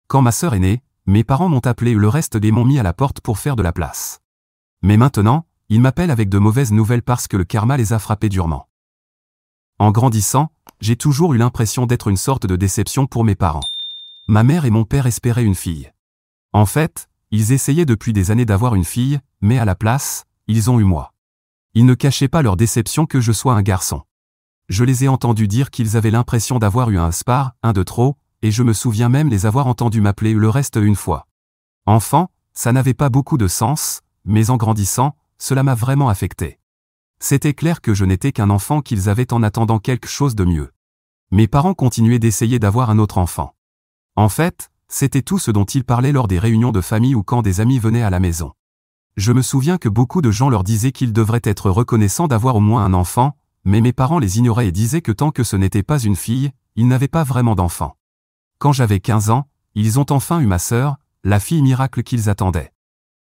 Quand ma sœur est née, mes parents m'ont appelé et le reste des m'ont mis à la porte pour faire de la place. Mais maintenant, ils m'appellent avec de mauvaises nouvelles parce que le karma les a frappés durement. En grandissant, j'ai toujours eu l'impression d'être une sorte de déception pour mes parents. Ma mère et mon père espéraient une fille. En fait, ils essayaient depuis des années d'avoir une fille, mais à la place, ils ont eu moi. Ils ne cachaient pas leur déception que je sois un garçon. Je les ai entendus dire qu'ils avaient l'impression d'avoir eu un spar, un de trop, et je me souviens même les avoir entendus m'appeler le reste une fois. Enfant, ça n'avait pas beaucoup de sens, mais en grandissant, cela m'a vraiment affecté. C'était clair que je n'étais qu'un enfant qu'ils avaient en attendant quelque chose de mieux. Mes parents continuaient d'essayer d'avoir un autre enfant. En fait, c'était tout ce dont ils parlaient lors des réunions de famille ou quand des amis venaient à la maison. Je me souviens que beaucoup de gens leur disaient qu'ils devraient être reconnaissants d'avoir au moins un enfant, mais mes parents les ignoraient et disaient que tant que ce n'était pas une fille, ils n'avaient pas vraiment d'enfant. Quand j'avais 15 ans, ils ont enfin eu ma sœur, la fille miracle qu'ils attendaient.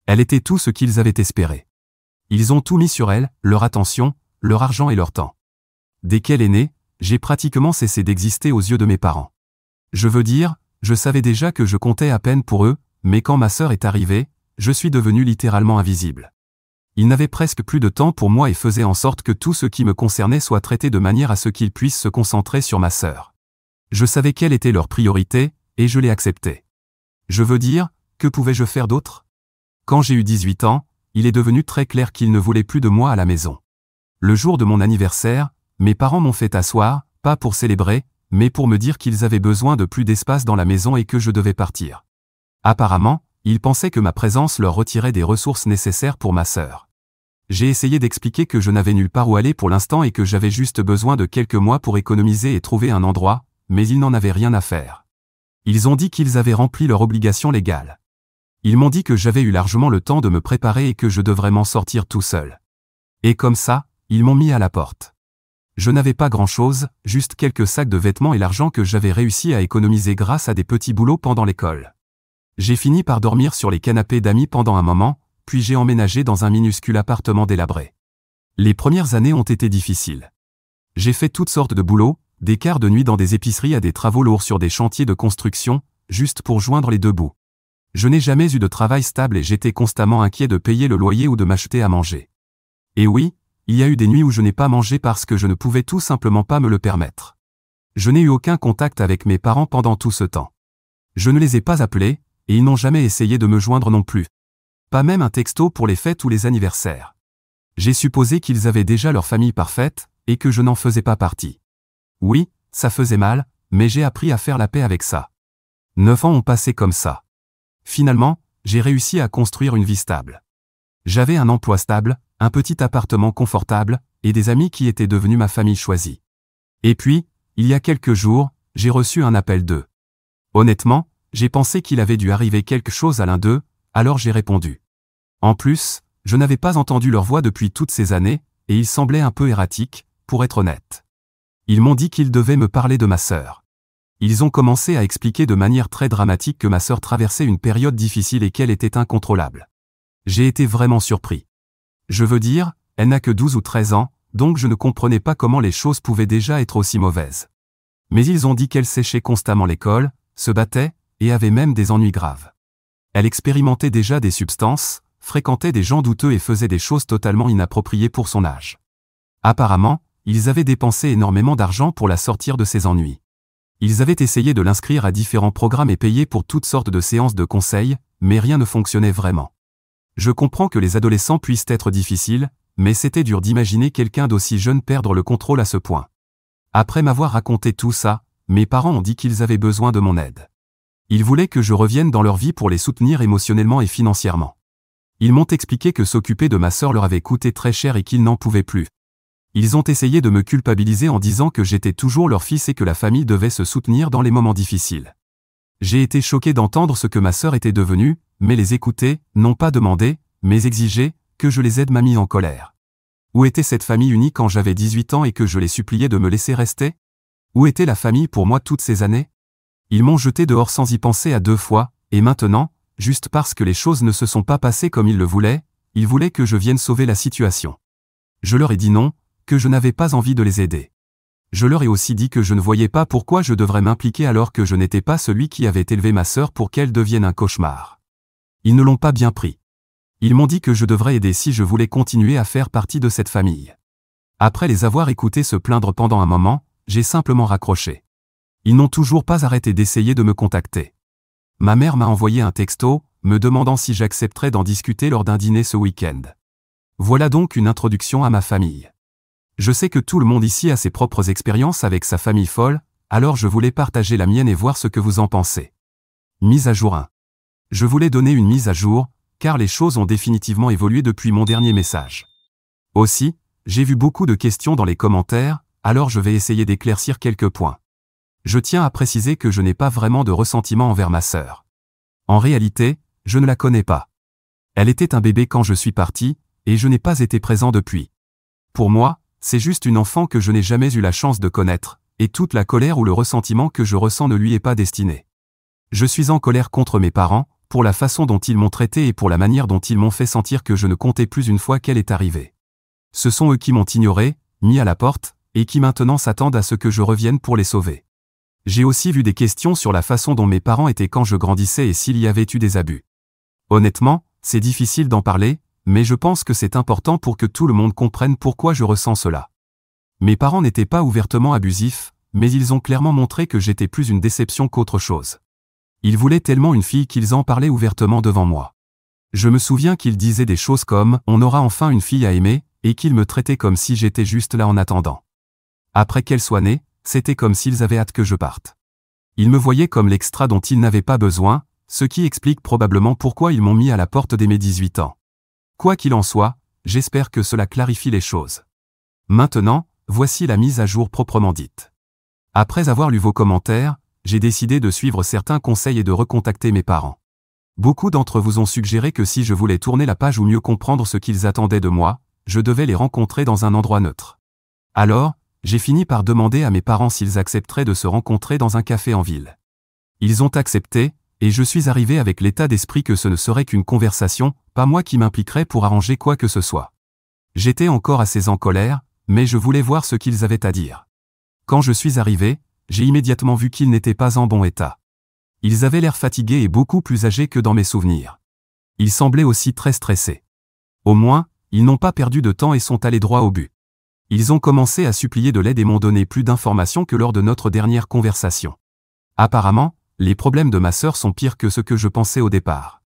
Elle était tout ce qu'ils avaient espéré. Ils ont tout mis sur elle, leur attention, leur argent et leur temps. Dès qu'elle est née, j'ai pratiquement cessé d'exister aux yeux de mes parents. Je veux dire, je savais déjà que je comptais à peine pour eux, mais quand ma sœur est arrivée, je suis devenu littéralement invisible. Ils n'avaient presque plus de temps pour moi et faisaient en sorte que tout ce qui me concernait soit traité de manière à ce qu'ils puissent se concentrer sur ma sœur. Je savais quelle était leur priorité, et je l'ai accepté. Je veux dire, que pouvais-je faire d'autre? Quand j'ai eu 18 ans, il est devenu très clair qu'ils ne voulaient plus de moi à la maison. Le jour de mon anniversaire, mes parents m'ont fait asseoir, pas pour célébrer, mais pour me dire qu'ils avaient besoin de plus d'espace dans la maison et que je devais partir. Apparemment, ils pensaient que ma présence leur retirait des ressources nécessaires pour ma sœur. J'ai essayé d'expliquer que je n'avais nulle part où aller pour l'instant et que j'avais juste besoin de quelques mois pour économiser et trouver un endroit, mais ils n'en avaient rien à faire. Ils ont dit qu'ils avaient rempli leur obligation légale. Ils m'ont dit que j'avais eu largement le temps de me préparer et que je devrais m'en sortir tout seul. Et comme ça, ils m'ont mis à la porte. Je n'avais pas grand-chose, juste quelques sacs de vêtements et l'argent que j'avais réussi à économiser grâce à des petits boulots pendant l'école. J'ai fini par dormir sur les canapés d'amis pendant un moment, puis j'ai emménagé dans un minuscule appartement délabré. Les premières années ont été difficiles. J'ai fait toutes sortes de boulots, des quarts de nuit dans des épiceries à des travaux lourds sur des chantiers de construction, juste pour joindre les deux bouts. Je n'ai jamais eu de travail stable et j'étais constamment inquiet de payer le loyer ou de m'acheter à manger. Et oui, il y a eu des nuits où je n'ai pas mangé parce que je ne pouvais tout simplement pas me le permettre. Je n'ai eu aucun contact avec mes parents pendant tout ce temps. Je ne les ai pas appelés, et ils n'ont jamais essayé de me joindre non plus. Pas même un texto pour les fêtes ou les anniversaires. J'ai supposé qu'ils avaient déjà leur famille parfaite, et que je n'en faisais pas partie. Oui, ça faisait mal, mais j'ai appris à faire la paix avec ça. 9 ans ont passé comme ça. Finalement, j'ai réussi à construire une vie stable. J'avais un emploi stable, un petit appartement confortable, et des amis qui étaient devenus ma famille choisie. Et puis, il y a quelques jours, j'ai reçu un appel d'eux. Honnêtement, j'ai pensé qu'il avait dû arriver quelque chose à l'un d'eux, alors j'ai répondu. En plus, je n'avais pas entendu leur voix depuis toutes ces années, et ils semblaient un peu erratiques, pour être honnête. Ils m'ont dit qu'ils devaient me parler de ma sœur. Ils ont commencé à expliquer de manière très dramatique que ma sœur traversait une période difficile et qu'elle était incontrôlable. J'ai été vraiment surpris. Je veux dire, elle n'a que 12 ou 13 ans, donc je ne comprenais pas comment les choses pouvaient déjà être aussi mauvaises. Mais ils ont dit qu'elle séchait constamment l'école, se battait, et avait même des ennuis graves. Elle expérimentait déjà des substances, fréquentait des gens douteux et faisait des choses totalement inappropriées pour son âge. Apparemment, ils avaient dépensé énormément d'argent pour la sortir de ses ennuis. Ils avaient essayé de l'inscrire à différents programmes et payé pour toutes sortes de séances de conseil, mais rien ne fonctionnait vraiment. Je comprends que les adolescents puissent être difficiles, mais c'était dur d'imaginer quelqu'un d'aussi jeune perdre le contrôle à ce point. Après m'avoir raconté tout ça, mes parents ont dit qu'ils avaient besoin de mon aide. Ils voulaient que je revienne dans leur vie pour les soutenir émotionnellement et financièrement. Ils m'ont expliqué que s'occuper de ma sœur leur avait coûté très cher et qu'ils n'en pouvaient plus. Ils ont essayé de me culpabiliser en disant que j'étais toujours leur fils et que la famille devait se soutenir dans les moments difficiles. J'ai été choqué d'entendre ce que ma sœur était devenue, mais les écouter, non pas demander, mais exiger, que je les aide m'a mis en colère. Où était cette famille unie quand j'avais 18 ans et que je les suppliais de me laisser rester? Où était la famille pour moi toutes ces années? Ils m'ont jeté dehors sans y penser à 2 fois, et maintenant, juste parce que les choses ne se sont pas passées comme ils le voulaient, ils voulaient que je vienne sauver la situation. Je leur ai dit non, que je n'avais pas envie de les aider. Je leur ai aussi dit que je ne voyais pas pourquoi je devrais m'impliquer alors que je n'étais pas celui qui avait élevé ma sœur pour qu'elle devienne un cauchemar. Ils ne l'ont pas bien pris. Ils m'ont dit que je devrais aider si je voulais continuer à faire partie de cette famille. Après les avoir écoutés se plaindre pendant un moment, j'ai simplement raccroché. Ils n'ont toujours pas arrêté d'essayer de me contacter. Ma mère m'a envoyé un texto, me demandant si j'accepterais d'en discuter lors d'un dîner ce week-end. Voilà donc une introduction à ma famille. Je sais que tout le monde ici a ses propres expériences avec sa famille folle, alors je voulais partager la mienne et voir ce que vous en pensez. Mise à jour 1. Je voulais donner une mise à jour, car les choses ont définitivement évolué depuis mon dernier message. Aussi, j'ai vu beaucoup de questions dans les commentaires, alors je vais essayer d'éclaircir quelques points. Je tiens à préciser que je n'ai pas vraiment de ressentiment envers ma sœur. En réalité, je ne la connais pas. Elle était un bébé quand je suis parti, et je n'ai pas été présent depuis. Pour moi, c'est juste une enfant que je n'ai jamais eu la chance de connaître, et toute la colère ou le ressentiment que je ressens ne lui est pas destiné. Je suis en colère contre mes parents, pour la façon dont ils m'ont traité et pour la manière dont ils m'ont fait sentir que je ne comptais plus une fois qu'elle est arrivée. Ce sont eux qui m'ont ignoré, mis à la porte, et qui maintenant s'attendent à ce que je revienne pour les sauver. J'ai aussi vu des questions sur la façon dont mes parents étaient quand je grandissais et s'il y avait eu des abus. Honnêtement, c'est difficile d'en parler, mais je pense que c'est important pour que tout le monde comprenne pourquoi je ressens cela. Mes parents n'étaient pas ouvertement abusifs, mais ils ont clairement montré que j'étais plus une déception qu'autre chose. Ils voulaient tellement une fille qu'ils en parlaient ouvertement devant moi. Je me souviens qu'ils disaient des choses comme « on aura enfin une fille à aimer » et qu'ils me traitaient comme si j'étais juste là en attendant. Après qu'elle soit née, c'était comme s'ils avaient hâte que je parte. Ils me voyaient comme l'extra dont ils n'avaient pas besoin, ce qui explique probablement pourquoi ils m'ont mis à la porte dès mes 18 ans. Quoi qu'il en soit, j'espère que cela clarifie les choses. Maintenant, voici la mise à jour proprement dite. Après avoir lu vos commentaires, j'ai décidé de suivre certains conseils et de recontacter mes parents. Beaucoup d'entre vous ont suggéré que si je voulais tourner la page ou mieux comprendre ce qu'ils attendaient de moi, je devais les rencontrer dans un endroit neutre. Alors, j'ai fini par demander à mes parents s'ils accepteraient de se rencontrer dans un café en ville. Ils ont accepté, et je suis arrivé avec l'état d'esprit que ce ne serait qu'une conversation, pas moi qui m'impliquerais pour arranger quoi que ce soit. J'étais encore assez en colère, mais je voulais voir ce qu'ils avaient à dire. Quand je suis arrivé, j'ai immédiatement vu qu'ils n'étaient pas en bon état. Ils avaient l'air fatigués et beaucoup plus âgés que dans mes souvenirs. Ils semblaient aussi très stressés. Au moins, ils n'ont pas perdu de temps et sont allés droit au but. Ils ont commencé à supplier de l'aide et m'ont donné plus d'informations que lors de notre dernière conversation. Apparemment, les problèmes de ma sœur sont pires que ce que je pensais au départ.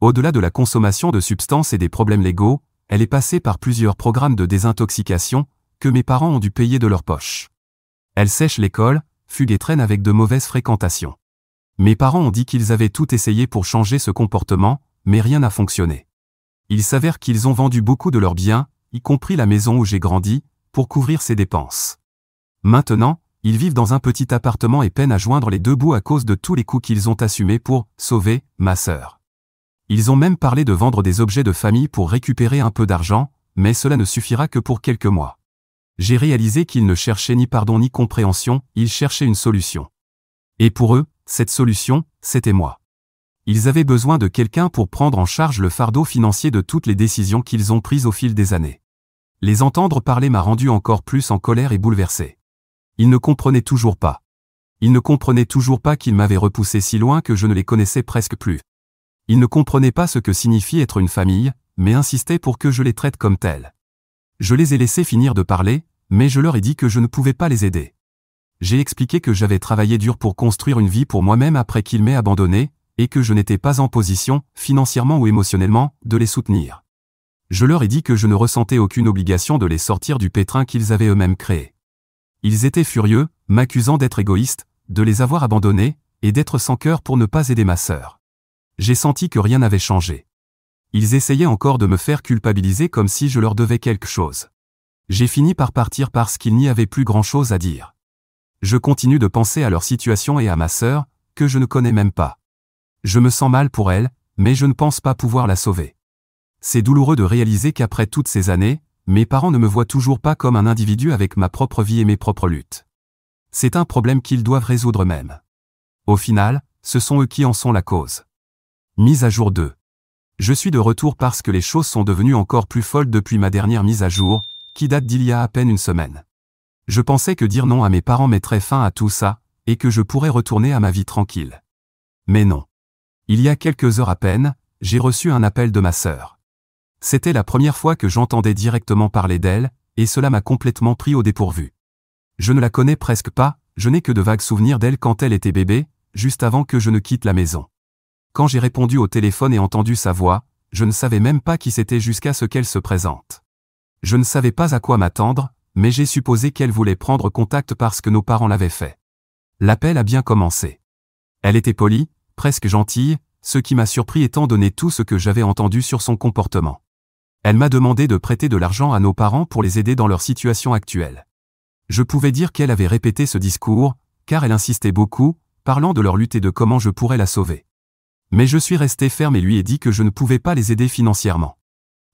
Au-delà de la consommation de substances et des problèmes légaux, elle est passée par plusieurs programmes de désintoxication, que mes parents ont dû payer de leur poche. Elle sèche l'école, fugue et traîne avec de mauvaises fréquentations. Mes parents ont dit qu'ils avaient tout essayé pour changer ce comportement, mais rien n'a fonctionné. Il s'avère qu'ils ont vendu beaucoup de leurs biens, y compris la maison où j'ai grandi, pour couvrir ces dépenses. Maintenant, ils vivent dans un petit appartement et peinent à joindre les deux bouts à cause de tous les coûts qu'ils ont assumés pour sauver ma sœur. Ils ont même parlé de vendre des objets de famille pour récupérer un peu d'argent, mais cela ne suffira que pour quelques mois. J'ai réalisé qu'ils ne cherchaient ni pardon ni compréhension, ils cherchaient une solution. Et pour eux, cette solution, c'était moi. Ils avaient besoin de quelqu'un pour prendre en charge le fardeau financier de toutes les décisions qu'ils ont prises au fil des années. Les entendre parler m'a rendu encore plus en colère et bouleversé. Ils ne comprenaient toujours pas. Ils ne comprenaient toujours pas qu'ils m'avaient repoussé si loin que je ne les connaissais presque plus. Ils ne comprenaient pas ce que signifie être une famille, mais insistaient pour que je les traite comme tels. Je les ai laissés finir de parler, mais je leur ai dit que je ne pouvais pas les aider. J'ai expliqué que j'avais travaillé dur pour construire une vie pour moi-même après qu'ils m'aient abandonné, et que je n'étais pas en position, financièrement ou émotionnellement, de les soutenir. Je leur ai dit que je ne ressentais aucune obligation de les sortir du pétrin qu'ils avaient eux-mêmes créé. Ils étaient furieux, m'accusant d'être égoïste, de les avoir abandonnés, et d'être sans cœur pour ne pas aider ma sœur. J'ai senti que rien n'avait changé. Ils essayaient encore de me faire culpabiliser comme si je leur devais quelque chose. J'ai fini par partir parce qu'il n'y avait plus grand-chose à dire. Je continue de penser à leur situation et à ma sœur, que je ne connais même pas. Je me sens mal pour elle, mais je ne pense pas pouvoir la sauver. C'est douloureux de réaliser qu'après toutes ces années, mes parents ne me voient toujours pas comme un individu avec ma propre vie et mes propres luttes. C'est un problème qu'ils doivent résoudre eux-mêmes. Au final, ce sont eux qui en sont la cause. Mise à jour 2. Je suis de retour parce que les choses sont devenues encore plus folles depuis ma dernière mise à jour, qui date d'il y a à peine une semaine. Je pensais que dire non à mes parents mettrait fin à tout ça, et que je pourrais retourner à ma vie tranquille. Mais non. Il y a quelques heures à peine, j'ai reçu un appel de ma sœur. C'était la première fois que j'entendais directement parler d'elle, et cela m'a complètement pris au dépourvu. Je ne la connais presque pas, je n'ai que de vagues souvenirs d'elle quand elle était bébé, juste avant que je ne quitte la maison. Quand j'ai répondu au téléphone et entendu sa voix, je ne savais même pas qui c'était jusqu'à ce qu'elle se présente. Je ne savais pas à quoi m'attendre, mais j'ai supposé qu'elle voulait prendre contact parce que nos parents l'avaient fait. L'appel a bien commencé. Elle était polie, presque gentille, ce qui m'a surpris étant donné tout ce que j'avais entendu sur son comportement. Elle m'a demandé de prêter de l'argent à nos parents pour les aider dans leur situation actuelle. Je pouvais dire qu'elle avait répété ce discours, car elle insistait beaucoup, parlant de leur lutte et de comment je pourrais la sauver. Mais je suis resté ferme et lui ai dit que je ne pouvais pas les aider financièrement.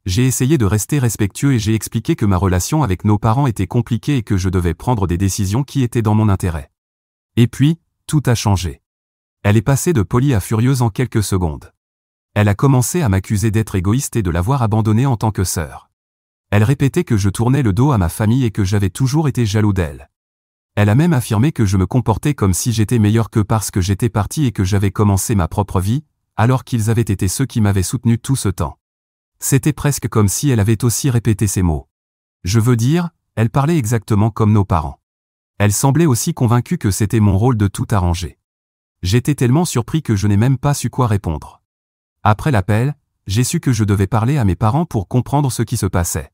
J'ai essayé de rester respectueux et j'ai expliqué que ma relation avec nos parents était compliquée et que je devais prendre des décisions qui étaient dans mon intérêt. Et puis, tout a changé. Elle est passée de polie à furieuse en quelques secondes. Elle a commencé à m'accuser d'être égoïste et de l'avoir abandonnée en tant que sœur. Elle répétait que je tournais le dos à ma famille et que j'avais toujours été jaloux d'elle. Elle a même affirmé que je me comportais comme si j'étais meilleur qu'eux parce que j'étais parti et que j'avais commencé ma propre vie, alors qu'ils avaient été ceux qui m'avaient soutenu tout ce temps. C'était presque comme si elle avait aussi répété ces mots. Je veux dire, elle parlait exactement comme nos parents. Elle semblait aussi convaincue que c'était mon rôle de tout arranger. J'étais tellement surpris que je n'ai même pas su quoi répondre. Après l'appel, j'ai su que je devais parler à mes parents pour comprendre ce qui se passait.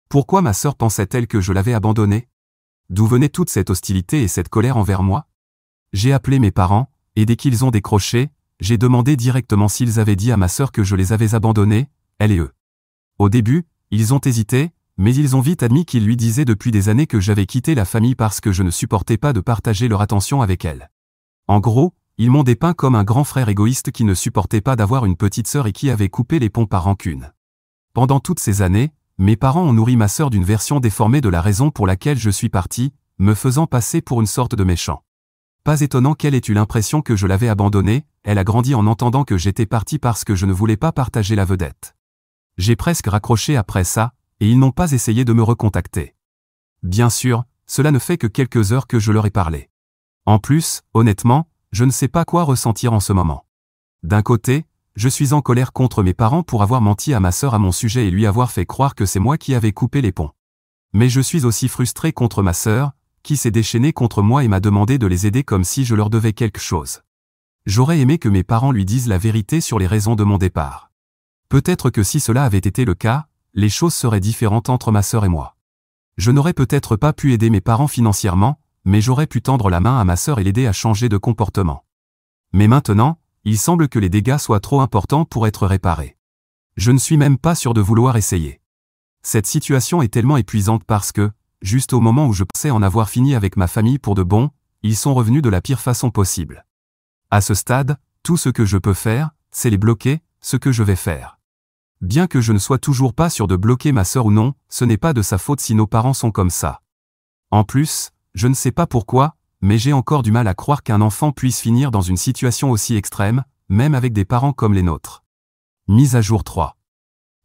Pourquoi ma sœur pensait-elle que je l'avais abandonnée? D'où venait toute cette hostilité et cette colère envers moi? J'ai appelé mes parents, et dès qu'ils ont décroché, j'ai demandé directement s'ils avaient dit à ma sœur que je les avais abandonnés, elle et eux. Au début, ils ont hésité, mais ils ont vite admis qu'ils lui disaient depuis des années que j'avais quitté la famille parce que je ne supportais pas de partager leur attention avec elle. En gros, ils m'ont dépeint comme un grand frère égoïste qui ne supportait pas d'avoir une petite sœur et qui avait coupé les ponts par rancune. Pendant toutes ces années, mes parents ont nourri ma sœur d'une version déformée de la raison pour laquelle je suis parti, me faisant passer pour une sorte de méchant. Pas étonnant qu'elle ait eu l'impression que je l'avais abandonnée, elle a grandi en entendant que j'étais parti parce que je ne voulais pas partager la vedette. J'ai presque raccroché après ça, et ils n'ont pas essayé de me recontacter. Bien sûr, cela ne fait que quelques heures que je leur ai parlé. En plus, honnêtement, je ne sais pas quoi ressentir en ce moment. D'un côté, je suis en colère contre mes parents pour avoir menti à ma sœur à mon sujet et lui avoir fait croire que c'est moi qui avais coupé les ponts. Mais je suis aussi frustré contre ma sœur, qui s'est déchaînée contre moi et m'a demandé de les aider comme si je leur devais quelque chose. J'aurais aimé que mes parents lui disent la vérité sur les raisons de mon départ. Peut-être que si cela avait été le cas, les choses seraient différentes entre ma sœur et moi. Je n'aurais peut-être pas pu aider mes parents financièrement, mais j'aurais pu tendre la main à ma sœur et l'aider à changer de comportement. Mais maintenant, il semble que les dégâts soient trop importants pour être réparés. Je ne suis même pas sûr de vouloir essayer. Cette situation est tellement épuisante parce que, juste au moment où je pensais en avoir fini avec ma famille pour de bon, ils sont revenus de la pire façon possible. À ce stade, tout ce que je peux faire, c'est les bloquer, ce que je vais faire. Bien que je ne sois toujours pas sûr de bloquer ma sœur ou non, ce n'est pas de sa faute si nos parents sont comme ça. En plus, je ne sais pas pourquoi, mais j'ai encore du mal à croire qu'un enfant puisse finir dans une situation aussi extrême, même avec des parents comme les nôtres. Mise à jour 3.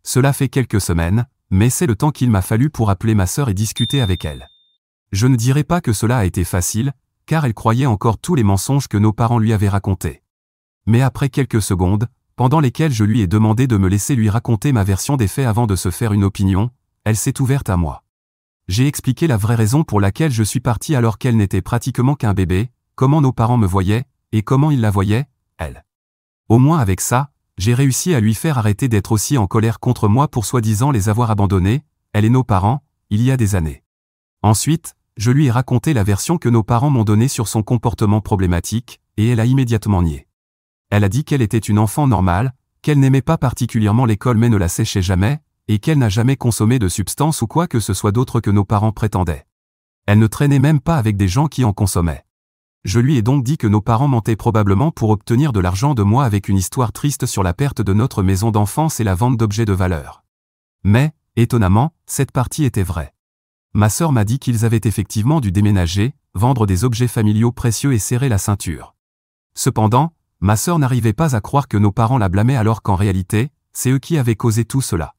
Cela fait quelques semaines, mais c'est le temps qu'il m'a fallu pour appeler ma sœur et discuter avec elle. Je ne dirais pas que cela a été facile, car elle croyait encore tous les mensonges que nos parents lui avaient racontés. Mais après quelques secondes, pendant lesquelles je lui ai demandé de me laisser lui raconter ma version des faits avant de se faire une opinion, elle s'est ouverte à moi. J'ai expliqué la vraie raison pour laquelle je suis parti alors qu'elle n'était pratiquement qu'un bébé, comment nos parents me voyaient, et comment ils la voyaient, elle. Au moins avec ça, j'ai réussi à lui faire arrêter d'être aussi en colère contre moi pour soi-disant les avoir abandonnés, elle et nos parents, il y a des années. Ensuite, je lui ai raconté la version que nos parents m'ont donnée sur son comportement problématique, et elle a immédiatement nié. Elle a dit qu'elle était une enfant normale, qu'elle n'aimait pas particulièrement l'école mais ne la séchait jamais, et qu'elle n'a jamais consommé de substances ou quoi que ce soit d'autre que nos parents prétendaient. Elle ne traînait même pas avec des gens qui en consommaient. Je lui ai donc dit que nos parents mentaient probablement pour obtenir de l'argent de moi avec une histoire triste sur la perte de notre maison d'enfance et la vente d'objets de valeur. Mais, étonnamment, cette partie était vraie. Ma sœur m'a dit qu'ils avaient effectivement dû déménager, vendre des objets familiaux précieux et serrer la ceinture. Cependant, ma sœur n'arrivait pas à croire que nos parents la blâmaient alors qu'en réalité, c'est eux qui avaient causé tout cela.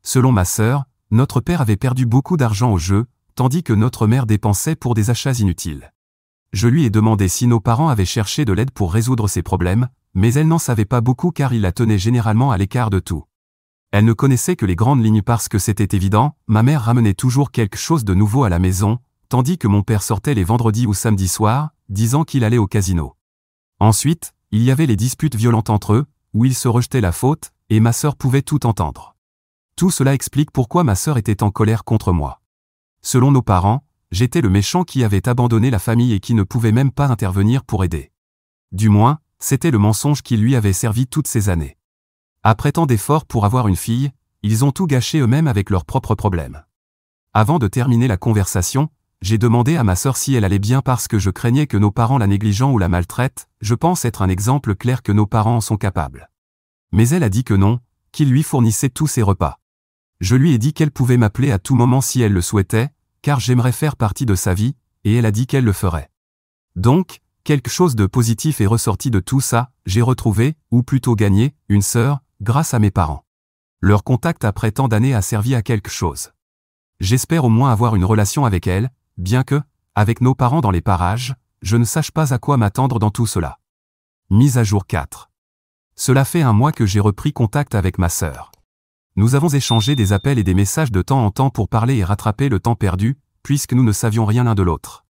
Selon ma sœur, notre père avait perdu beaucoup d'argent au jeu, tandis que notre mère dépensait pour des achats inutiles. Je lui ai demandé si nos parents avaient cherché de l'aide pour résoudre ces problèmes, mais elle n'en savait pas beaucoup car ils la tenaient généralement à l'écart de tout. Elle ne connaissait que les grandes lignes parce que c'était évident, ma mère ramenait toujours quelque chose de nouveau à la maison, tandis que mon père sortait les vendredis ou samedis soirs, disant qu'il allait au casino. Ensuite, il y avait les disputes violentes entre eux, où ils se rejetaient la faute, et ma sœur pouvait tout entendre. Tout cela explique pourquoi ma sœur était en colère contre moi. Selon nos parents, j'étais le méchant qui avait abandonné la famille et qui ne pouvait même pas intervenir pour aider. Du moins, c'était le mensonge qui lui avait servi toutes ces années. Après tant d'efforts pour avoir une fille, ils ont tout gâché eux-mêmes avec leurs propres problèmes. Avant de terminer la conversation, j'ai demandé à ma sœur si elle allait bien parce que je craignais que nos parents la négligent ou la maltraitent, je pense être un exemple clair que nos parents en sont capables. Mais elle a dit que non, qu'ils lui fournissaient tous ses repas. Je lui ai dit qu'elle pouvait m'appeler à tout moment si elle le souhaitait, car j'aimerais faire partie de sa vie, et elle a dit qu'elle le ferait. Donc, quelque chose de positif est ressorti de tout ça, j'ai retrouvé, ou plutôt gagné, une sœur, grâce à mes parents. Leur contact après tant d'années a servi à quelque chose. J'espère au moins avoir une relation avec elle, bien que, avec nos parents dans les parages, je ne sache pas à quoi m'attendre dans tout cela. Mise à jour 4. Cela fait un mois que j'ai repris contact avec ma sœur. Nous avons échangé des appels et des messages de temps en temps pour parler et rattraper le temps perdu, puisque nous ne savions rien l'un de l'autre.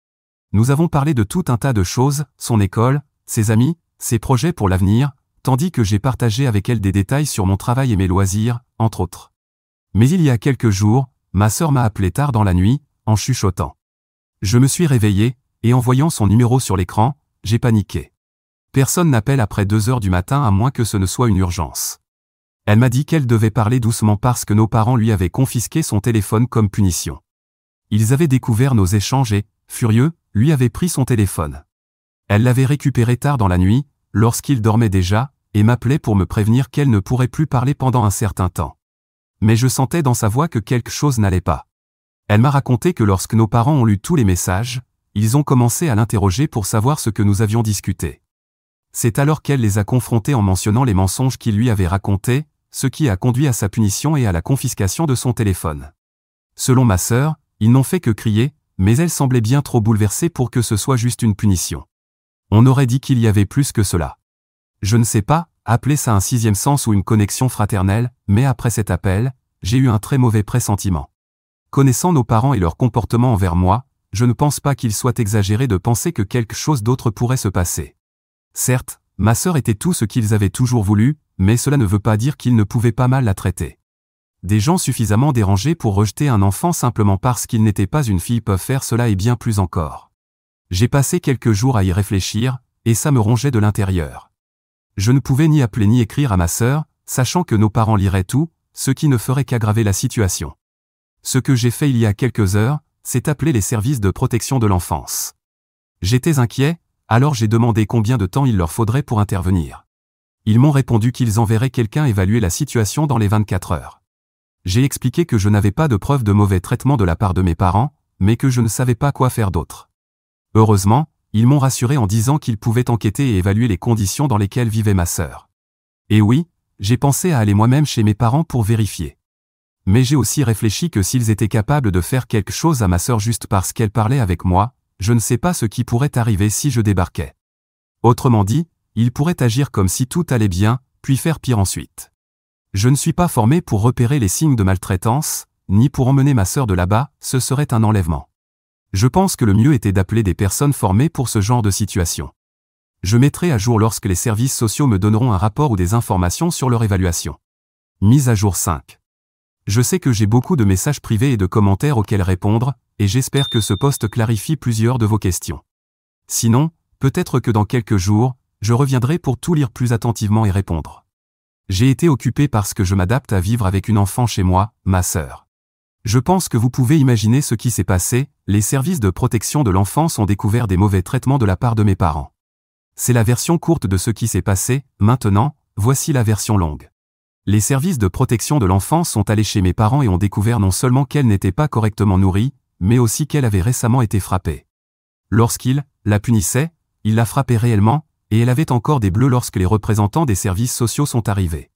Nous avons parlé de tout un tas de choses, son école, ses amis, ses projets pour l'avenir, tandis que j'ai partagé avec elle des détails sur mon travail et mes loisirs, entre autres. Mais il y a quelques jours, ma sœur m'a appelé tard dans la nuit, en chuchotant. Je me suis réveillé, et en voyant son numéro sur l'écran, j'ai paniqué. Personne n'appelle après 2 heures du matin à moins que ce ne soit une urgence. Elle m'a dit qu'elle devait parler doucement parce que nos parents lui avaient confisqué son téléphone comme punition. Ils avaient découvert nos échanges et, furieux, lui avaient pris son téléphone. Elle l'avait récupéré tard dans la nuit, lorsqu'il dormait déjà, et m'appelait pour me prévenir qu'elle ne pourrait plus parler pendant un certain temps. Mais je sentais dans sa voix que quelque chose n'allait pas. Elle m'a raconté que lorsque nos parents ont lu tous les messages, ils ont commencé à l'interroger pour savoir ce que nous avions discuté. C'est alors qu'elle les a confrontés en mentionnant les mensonges qu'il lui avait racontés, ce qui a conduit à sa punition et à la confiscation de son téléphone. Selon ma sœur, ils n'ont fait que crier, mais elle semblait bien trop bouleversée pour que ce soit juste une punition. On aurait dit qu'il y avait plus que cela. Je ne sais pas, appeler ça un 6e sens ou une connexion fraternelle, mais après cet appel, j'ai eu un très mauvais pressentiment. Connaissant nos parents et leur comportement envers moi, je ne pense pas qu'il soit exagéré de penser que quelque chose d'autre pourrait se passer. Certes, ma sœur était tout ce qu'ils avaient toujours voulu, mais cela ne veut pas dire qu'ils ne pouvaient pas mal la traiter. Des gens suffisamment dérangés pour rejeter un enfant simplement parce qu'il n'était pas une fille peuvent faire cela et bien plus encore. J'ai passé quelques jours à y réfléchir, et ça me rongeait de l'intérieur. Je ne pouvais ni appeler ni écrire à ma sœur, sachant que nos parents liraient tout, ce qui ne ferait qu'aggraver la situation. Ce que j'ai fait il y a quelques heures, c'est appeler les services de protection de l'enfance. J'étais inquiet, alors j'ai demandé combien de temps il leur faudrait pour intervenir. Ils m'ont répondu qu'ils enverraient quelqu'un évaluer la situation dans les 24 heures. J'ai expliqué que je n'avais pas de preuve de mauvais traitement de la part de mes parents, mais que je ne savais pas quoi faire d'autre. Heureusement, ils m'ont rassuré en disant qu'ils pouvaient enquêter et évaluer les conditions dans lesquelles vivait ma sœur. Et oui, j'ai pensé à aller moi-même chez mes parents pour vérifier. Mais j'ai aussi réfléchi que s'ils étaient capables de faire quelque chose à ma sœur juste parce qu'elle parlait avec moi, je ne sais pas ce qui pourrait arriver si je débarquais. Autrement dit, ils pourraient agir comme si tout allait bien, puis faire pire ensuite. Je ne suis pas formé pour repérer les signes de maltraitance, ni pour emmener ma sœur de là-bas, ce serait un enlèvement. Je pense que le mieux était d'appeler des personnes formées pour ce genre de situation. Je mettrai à jour lorsque les services sociaux me donneront un rapport ou des informations sur leur évaluation. Mise à jour 5. Je sais que j'ai beaucoup de messages privés et de commentaires auxquels répondre, et j'espère que ce post clarifie plusieurs de vos questions. Sinon, peut-être que dans quelques jours, je reviendrai pour tout lire plus attentivement et répondre. J'ai été occupé parce que je m'adapte à vivre avec une enfant chez moi, ma sœur. Je pense que vous pouvez imaginer ce qui s'est passé, les services de protection de l'enfance ont découvert des mauvais traitements de la part de mes parents. C'est la version courte de ce qui s'est passé, maintenant, voici la version longue. Les services de protection de l'enfance sont allés chez mes parents et ont découvert non seulement qu'elle n'était pas correctement nourrie, mais aussi qu'elle avait récemment été frappée. Lorsqu'ils la punissaient, ils la frappaient réellement, et elle avait encore des bleus lorsque les représentants des services sociaux sont arrivés.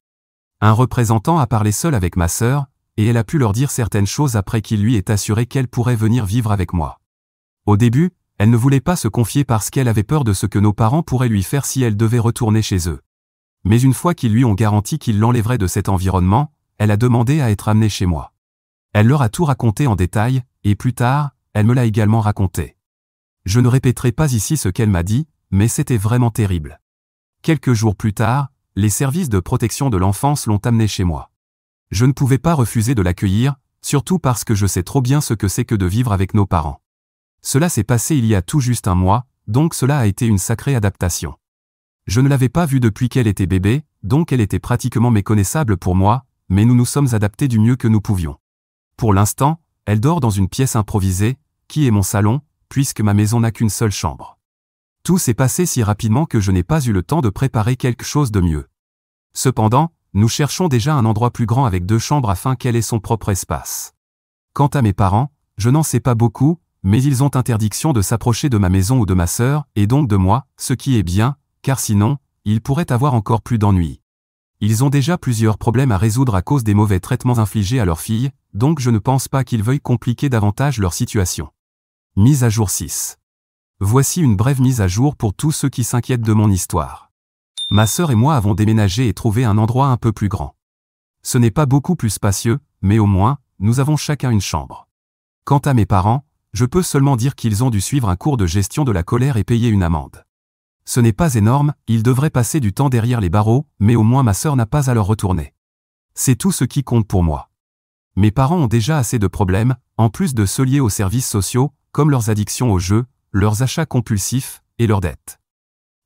Un représentant a parlé seul avec ma sœur, et elle a pu leur dire certaines choses après qu'il lui ait assuré qu'elle pourrait venir vivre avec moi. Au début, elle ne voulait pas se confier parce qu'elle avait peur de ce que nos parents pourraient lui faire si elle devait retourner chez eux. Mais une fois qu'ils lui ont garanti qu'ils l'enlèveraient de cet environnement, elle a demandé à être amenée chez moi. Elle leur a tout raconté en détail, et plus tard, elle me l'a également raconté. Je ne répéterai pas ici ce qu'elle m'a dit, mais c'était vraiment terrible. Quelques jours plus tard, les services de protection de l'enfance l'ont amenée chez moi. Je ne pouvais pas refuser de l'accueillir, surtout parce que je sais trop bien ce que c'est que de vivre avec nos parents. Cela s'est passé il y a tout juste un mois, donc cela a été une sacrée adaptation. Je ne l'avais pas vue depuis qu'elle était bébé, donc elle était pratiquement méconnaissable pour moi, mais nous nous sommes adaptés du mieux que nous pouvions. Pour l'instant, elle dort dans une pièce improvisée, qui est mon salon, puisque ma maison n'a qu'une seule chambre. Tout s'est passé si rapidement que je n'ai pas eu le temps de préparer quelque chose de mieux. Cependant, nous cherchons déjà un endroit plus grand avec 2 chambres afin qu'elle ait son propre espace. Quant à mes parents, je n'en sais pas beaucoup, mais ils ont interdiction de s'approcher de ma maison ou de ma sœur, et donc de moi, ce qui est bien, car sinon, ils pourraient avoir encore plus d'ennuis. Ils ont déjà plusieurs problèmes à résoudre à cause des mauvais traitements infligés à leur fille, donc je ne pense pas qu'ils veuillent compliquer davantage leur situation. Mise à jour 6. Voici une brève mise à jour pour tous ceux qui s'inquiètent de mon histoire. Ma sœur et moi avons déménagé et trouvé un endroit un peu plus grand. Ce n'est pas beaucoup plus spacieux, mais au moins, nous avons chacun une chambre. Quant à mes parents, je peux seulement dire qu'ils ont dû suivre un cours de gestion de la colère et payer une amende. Ce n'est pas énorme, ils devraient passer du temps derrière les barreaux, mais au moins ma sœur n'a pas à leur retourner. C'est tout ce qui compte pour moi. Mes parents ont déjà assez de problèmes, en plus de ceux liés aux services sociaux, comme leurs addictions aux jeux, leurs achats compulsifs, et leurs dettes.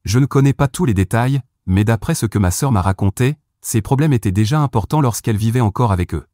Je ne connais pas tous les détails, mais d'après ce que ma sœur m'a raconté, ces problèmes étaient déjà importants lorsqu'elle vivait encore avec eux.